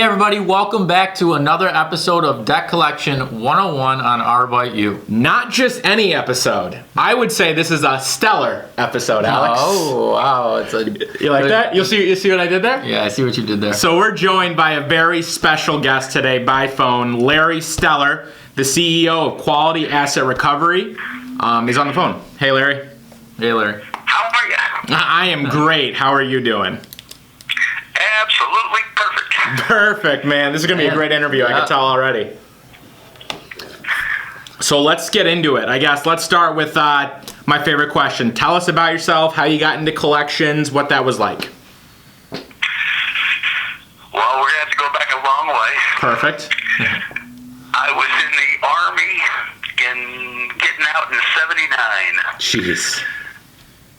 Hey everybody, welcome back to another episode of Debt Collection 101 on Our Bite You. Not just any episode. I would say this is a stellar episode, Alex. Oh, wow. You like that? You see what I did there? Yeah, I see what you did there. So we're joined by a very special guest today by phone, Larry Steller, the CEO of Quality Asset Recovery. He's on the phone. Hey, Larry. Hey, Larry. How are you? I am great. How are you doing? Absolutely perfect. Perfect, man. This is going to be a great interview. I can tell already. So let's get into it. I guess let's start with my favorite question. Tell us about yourself, how you got into collections, what that was like. Well, we're going to have to go back a long way. Perfect. I was in the Army getting out in 79. Jeez.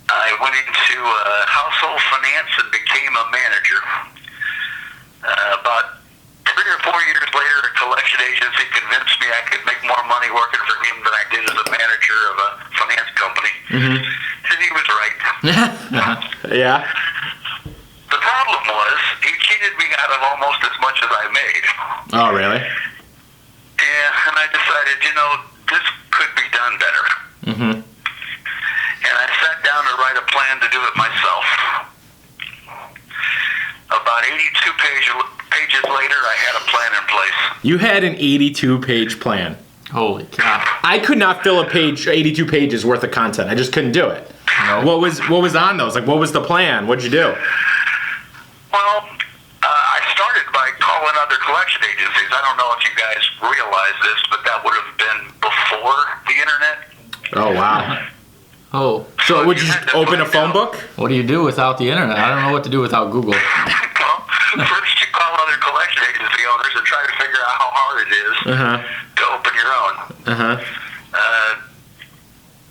I went into household finance and became a manager. About 3 or 4 years later, a collection agency convinced me I could make more money working for him than I did as a manager of a finance company. Mm-hmm. And he was right. Yeah. The problem was he cheated me out of almost as much as I made. Oh, really? Yeah, and I decided, this could be done better. Mm-hmm. And I sat down to write a plan to do it myself. About 82 pages later, I had a plan in place. You had an 82-page plan. Holy cow. I could not fill a page, 82 pages worth of content. I just couldn't do it. No. What was on those? Like, what was the plan? What'd you do? Well, I started by calling other collection agencies. I don't know if you guys realize this, but that would have been before the internet. Oh, wow. Oh. So would you just open a phone book? What do you do without the internet? I don't know what to do without Google. Well, first you call other collection agency owners and try to figure out how hard it is to open your own.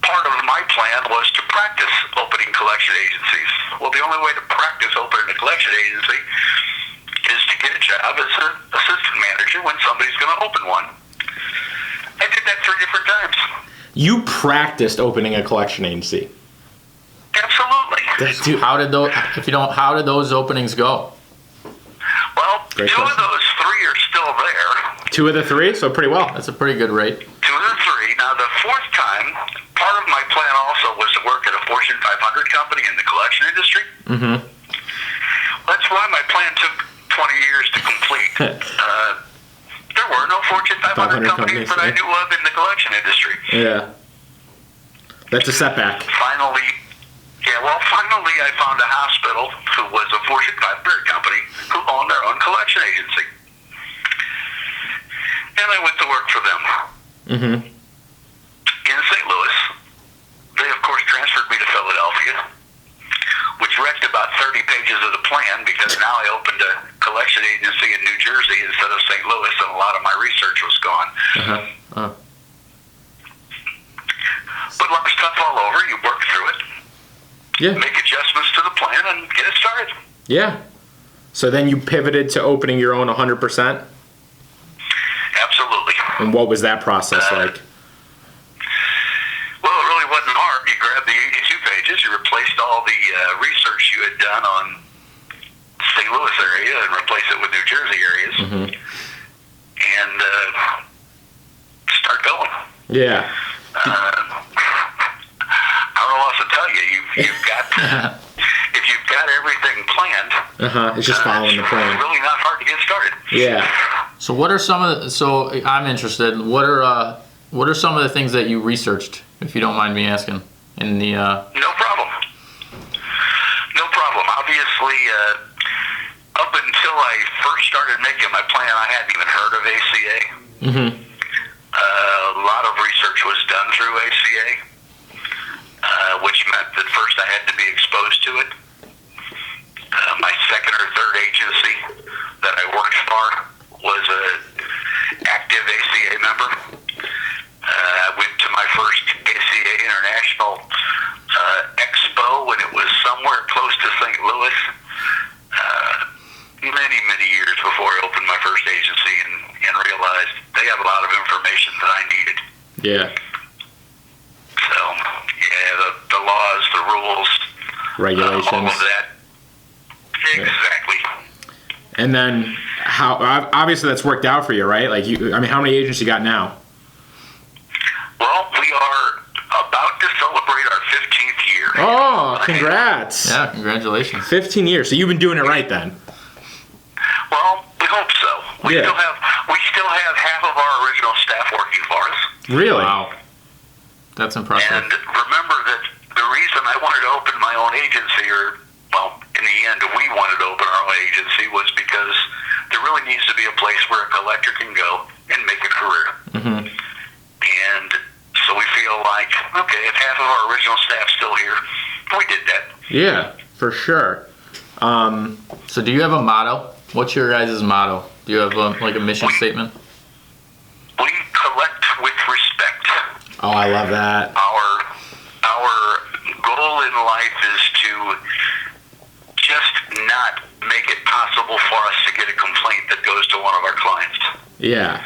Part of my plan was to practice opening collection agencies. Well, the only way to practice opening a collection agency is to get a job as an assistant manager when somebody's going to open one. I did that 3 different times. You practiced opening a collection agency. Absolutely. Dude, How did those openings go? Well, Great two question. of those 3 are still there. 2 of the 3, so pretty well. That's a pretty good rate. 2 of the 3. Now, the 4th time, part of my plan also was to work at a Fortune 500 company in the collection industry. Mm-hmm. That's why my plan took 20 years to complete. There were no Fortune 500 companies that I knew of in the collection industry. Yeah. That's a setback. Finally, I found a hospital who was a Fortune 500 company who owned their own collection agency. And I went to work for them. Mm-hmm. In St. Louis. They, of course, transferred me to Philadelphia, which wrecked about 30 pages of the plan because now I opened a collection agency in New Jersey instead of St. Louis, and a lot of my research was gone. But life stuff all over. You work through it, make adjustments to the plan, and get it started. Yeah. So then you pivoted to opening your own 100%? Absolutely. And what was that process like? Well, it really wasn't hard. You grabbed the 82 pages, you replaced all the research you had done on St. Louis area and replaced it with New Jersey areas, and start going. Yeah. I don't know what else to tell you. You've got if you've got everything planned, It's just following the plan. It's really not hard to get started. Yeah. So what are I'm interested. What are some of the things that you researched, if you don't mind me asking, in the No problem. Obviously, up until I first started making my plan, I hadn't even heard of ACA. Mm-hmm. A lot of research was done through ACA, which meant that first I had to be exposed to it. My second or third agency that I worked for was an active ACA member. I went to my first ACA International Expo when it was somewhere close to St. Louis, many years before I opened my first agency, and realized they had a lot of information that I needed. Yeah. So, the laws, the rules, Regulations. all of that. Exactly. And then how obviously that's worked out for you, right? Like how many agents you got now? Well, we are about to celebrate our 15th year. Oh, congrats. Yeah, congratulations. 15 years. So you've been doing it right then. Well, we hope so. We still have half of our original staff working for us. Really? Wow. That's impressive. And remember that the reason I wanted to open my own agency, in the end, we wanted to open our own agency, was because there really needs to be a place where a collector can go and make a career. Mm-hmm. And so we feel like, okay, if half of our original staff's still here, we did that. Yeah, for sure. So do you have a motto? What's your guys' motto? Do you have a mission statement? We collect with respect. Oh, I love that. Our goal in life is to just not make it possible for us to get a complaint that goes to one of our clients. Yeah.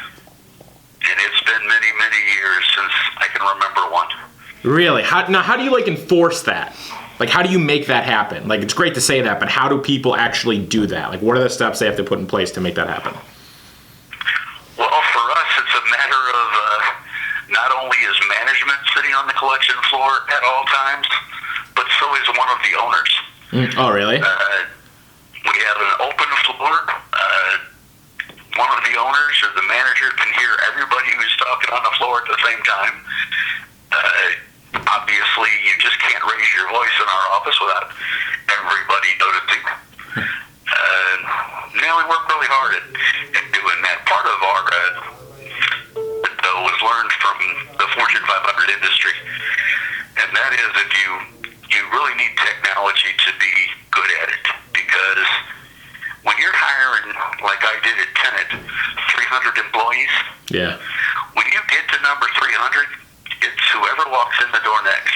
And it's been many, many years since I can remember one. Really? How do you enforce that? Like, how do you make that happen? Like, it's great to say that, but how do people actually do that? Like, what are the steps they have to put in place to make that happen? Well, for us, it's a matter of not only is management sitting on the collection floor at all times, but so is one of the owners. Oh, really? We have an open floor. One of the owners or the manager can hear everybody who's talking on the floor at the same time. Obviously, you just can't raise your voice in our office without everybody noticing. Now we work really hard at doing that. Part of our though was learned from the Fortune 500 industry, and that is that you really need technology to be good at it, because when you're hiring, like I did at Tenet, 300 employees, Yeah. when you get to number 300, it's whoever walks in the door next.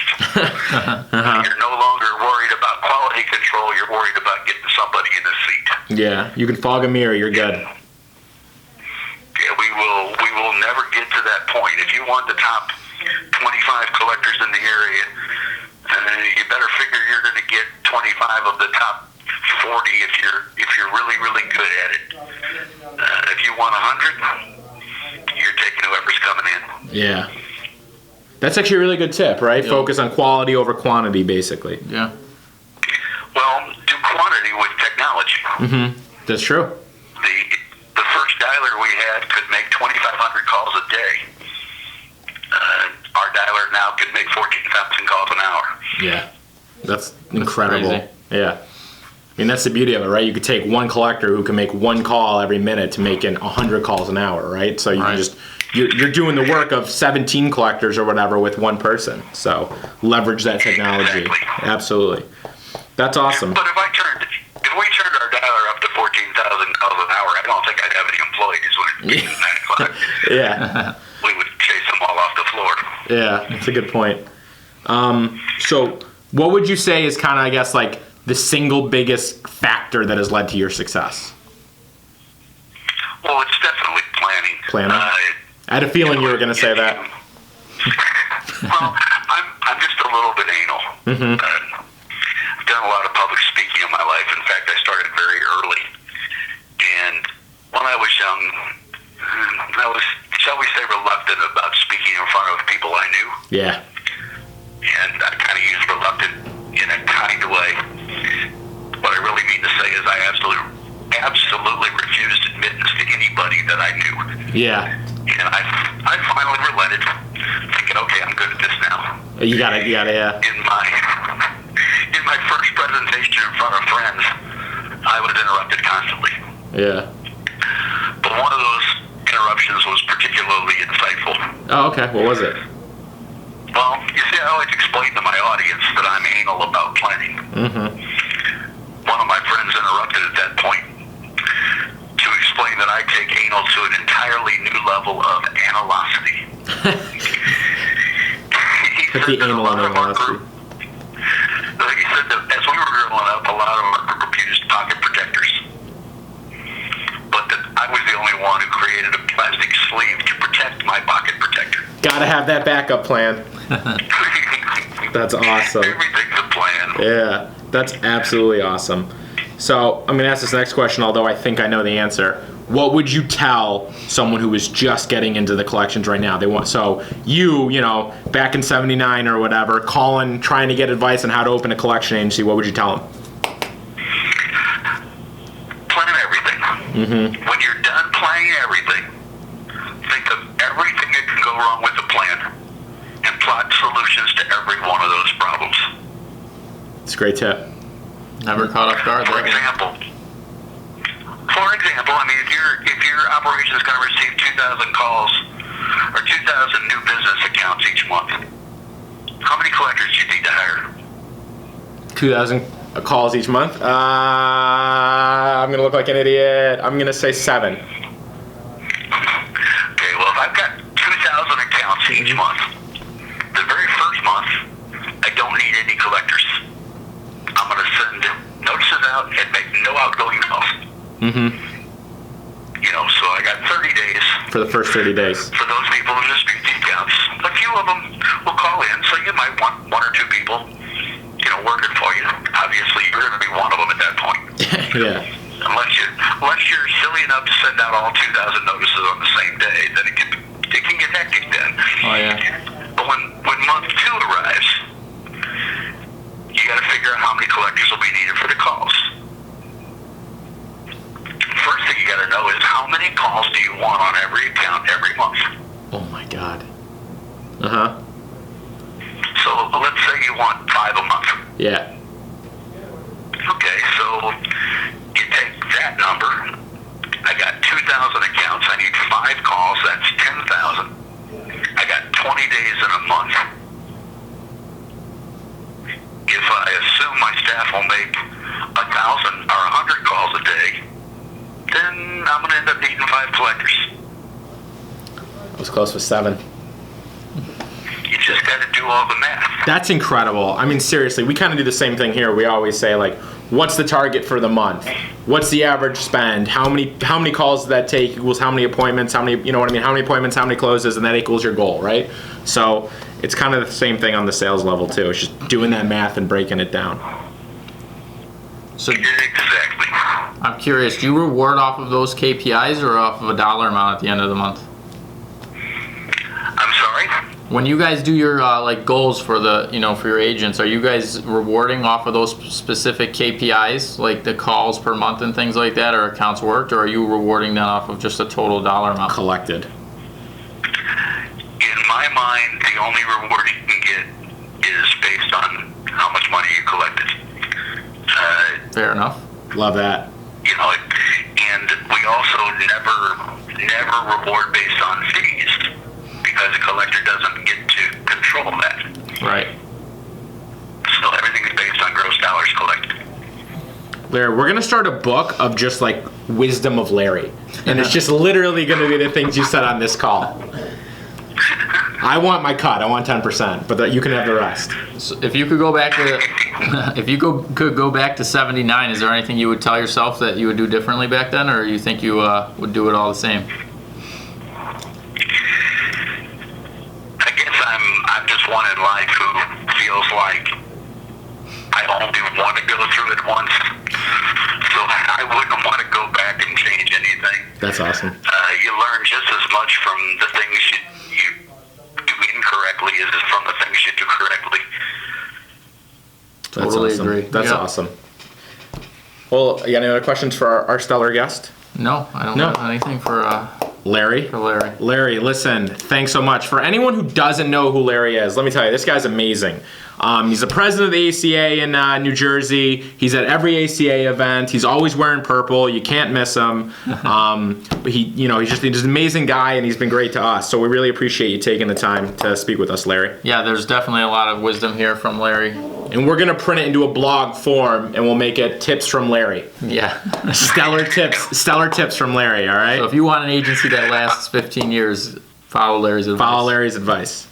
You're no longer worried about quality control. You're worried about getting somebody in the seat. Yeah. You can fog a mirror. You're good. Yeah, we will never get to that point. If you want the top 25 collectors in the area, you better figure you're going to get 25 of the top 40 if you're really, really good at it. If you want 100, you're taking whoever's coming in. Yeah. That's actually a really good tip, right? Yep. Focus on quality over quantity, basically. Yeah. Well, do quantity with technology. Mm-hmm. That's true. The first dialer we had could make 2,500 calls a day. Our dialer now can make 14,000 calls an hour. Yeah. That's incredible. crazy. Yeah. I mean, that's the beauty of it, right? You could take one collector who can make one call every minute to making 100 calls an hour, right? So you can just, you're doing the work of 17 collectors or whatever with one person. So leverage that technology. Exactly. Absolutely. That's awesome. But if we turned our dialer up to 14,000 calls an hour, I don't think I'd have any employees when it was 9 o'clock. Yeah. We would chase them all off the floor. Yeah, that's a good point. So what would you say is kind of, I guess, like the single biggest factor that has led to your success? Well, it's definitely planning. Planning? I had a feeling you were going to say that. Well, I'm just a little bit anal. Mm-hmm. I've done a lot of public speaking in my life. In fact, I started very early. And when I was young, I was, shall we say, reluctant about speaking in front of people I knew. Yeah. And I kind of used reluctant in a kind way. What I really mean to say is I absolutely refused admittance to anybody that I knew. Yeah. And I finally relented, thinking, okay, I'm good at this now. You got it, yeah. In my first presentation in front of friends, I was interrupted constantly. Yeah. But one of those interruptions was particularly insightful. Oh, okay. What was it? Well, you see, I always explain to my audience that I'm anal about planning. Mm-hmm. One of my friends interrupted at that point to explain that I take anal to an entirely new level of analosity. Put the anal on analosity. He said that as we were growing up, a lot of our group used pocket protectors. But that I was the only one who created a plastic sleeve to protect my pocket protector. Gotta have that backup plan. That's awesome. Everything's a plan. Yeah, that's absolutely awesome. So I'm going to ask this next question, although I think I know the answer. what would you tell someone who is just getting into the collections right now? They want, so you know, back in 79 or whatever, calling, trying to get advice on how to open a collection agency, what would you tell them? Plan everything. Mm-hmm. When you're done planning everything, think of everything that can go wrong with the plan and plot solutions to every one of those problems. It's a great tip. Never caught off guard For there. example, I mean, if your operation is going to receive 2,000 calls or 2,000 new business accounts each month, how many collectors do you need to hire? 2,000 calls each month. I'm gonna look like an idiot. I'm gonna say 7. Okay, well, if I've got 2,000 accounts each month, the very first month, I don't need any collectors. I'm going to send notices out and make no outgoing calls. Mm-hmm. You know, so I got 30 days For the first 30 days. for those people who dispute the accounts. A few of them will call in, so you might want 1 or 2 people, you know, working for you. Obviously, you're going to be one of them at that point. Yeah. Unless you're silly enough to send out all 2,000 notices on the same day, then it can get hectic then. Oh yeah. But when month 2 arrives, you got to figure out how many collectors will be needed for the calls. First thing you got to know is how many calls do you want on every account every month. Oh my God. Uh-huh. So let's say you want 5 a month. Yeah. Okay, so you take that number. I got 2,000 accounts. I need 5 calls. That's 10,000. I got 20 days in a month. If I assume my staff will make 1,000 or 100 calls a day, then I'm going to end up needing 5 collectors. I was close with 7. You just got to do all the math. That's incredible. I mean, seriously, we kind of do the same thing here. We always say, like, what's the target for the month? What's the average spend? How many calls does that take equals how many appointments? How many, you know what I mean? How many appointments? How many closes? And that equals your goal, right? So it's kind of the same thing on the sales level too. It's just doing that math and breaking it down. So Exactly. I'm curious, do you reward off of those KPIs or off of a dollar amount at the end of the month? I'm sorry? When you guys do your like goals for the, you know, for your agents, are you guys rewarding off of those specific KPIs, like the calls per month and things like that, or accounts worked, or are you rewarding that off of just a total dollar amount? Collected. In my mind, the only reward you can get is based on how much money you collected. Fair enough. Love that. You know, and we also never reward based on fees because a collector doesn't get to control that. Right. So everything is based on gross dollars collected. Larry, we're gonna start a book of just like wisdom of Larry, and it's just literally gonna be the things you said on this call. I want my cut. I want 10%, but you can have the rest. So if you could go back to, could go back to 79, is there anything you would tell yourself that you would do differently back then, or you think you would do it all the same? I guess I'm just one in life who feels like I only want to go through it once, so I wouldn't want to go back and change anything. That's awesome. You learn just as much from the things you do incorrectly as from the things you do correctly. That's Totally awesome. agree. That's Yeah. awesome. Well, you got any other questions for our stellar guest? No, I don't No. have anything for Larry? Larry. Larry, listen, thanks so much. For anyone who doesn't know who Larry is, let me tell you, this guy's amazing. He's the president of the ACA in New Jersey. He's at every ACA event. He's always wearing purple. You can't miss him. He's just an amazing guy, and he's been great to us. So we really appreciate you taking the time to speak with us, Larry. Yeah, there's definitely a lot of wisdom here from Larry. And we're gonna print it into a blog form, and we'll make it tips from Larry. Yeah. Stellar tips from Larry. All right. So if you want an agency that lasts 15 years, follow Larry's advice. Follow Larry's advice.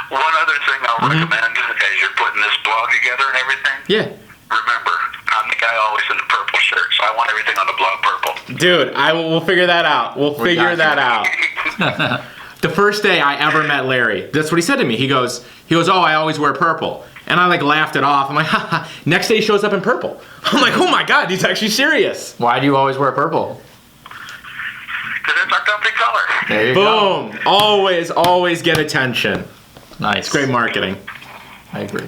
One other thing I'll recommend as you're putting this blog together and everything, Yeah. remember, I'm the guy always in the purple shirt, so I want everything on the blog purple. Dude, we'll figure that out. We'll figure that out. The first day I ever met Larry, that's what he said to me. He goes, oh, I always wear purple. And I like laughed it off. I'm like, haha. Next day he shows up in purple. I'm like, oh my God, he's actually serious. Why do you always wear purple? the color. There you go. Boom. Always get attention. Nice. It's great marketing. I agree.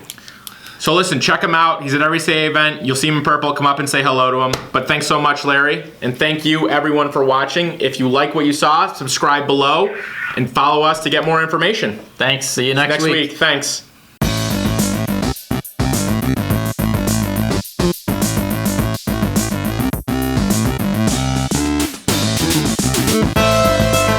So listen, check him out. He's at every CA event. You'll see him in purple. Come up and say hello to him. But thanks so much, Larry. And thank you, everyone, for watching. If you like what you saw, subscribe below and follow us to get more information. Thanks. See you next week. Thanks.